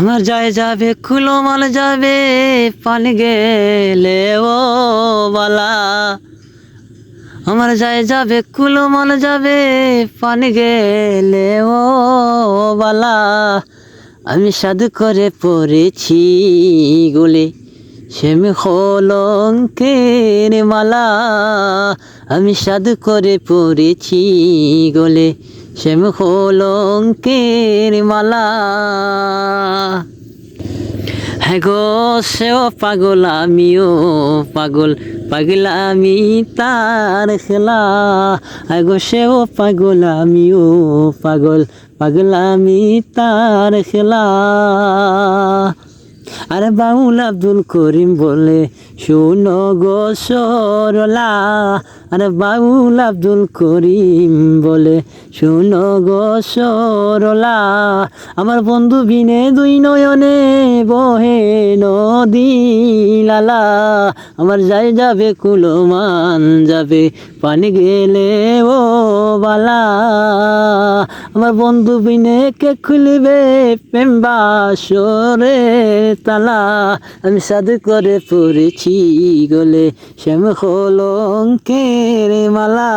আমার যায় যাবে কুলোমাল যাবে পানি গেলে ও বালা। আমার যায় যাবে কুলোমাল যাবে পানি গেলে ও বালা। আমি সাধু করে পড়েছি গলে শ্যাম কলঙ্কের মালা। আমি সাধু করে পড়েছি গলে শ্যাম কলঙ্কের মালা। হ্যাঁ গো সেও পাগল আমিও পাগল, পাগলামি তার খেলা। হ্যাঁ গো সেও পাগল আমিও পাগল, পাগলামি তার খেলা। আরে বাউল আব্দুল করিম বলে শোনো গো সরলা। আরে বাউল আব্দুল করিম বলে শোনো গো সরলা। আমার বন্ধু বিনে দুই নয়নে বহে নদী লালা। আমার যাই যাবে কুলমান যাবে পানি গেলে ও বালা। আমার বন্ধু বিনে কে খুলবে প্রেম বাসরে তালা। আমি সাধু করে পড়েছি গলে শ্যাম কলঙ্কের মালা।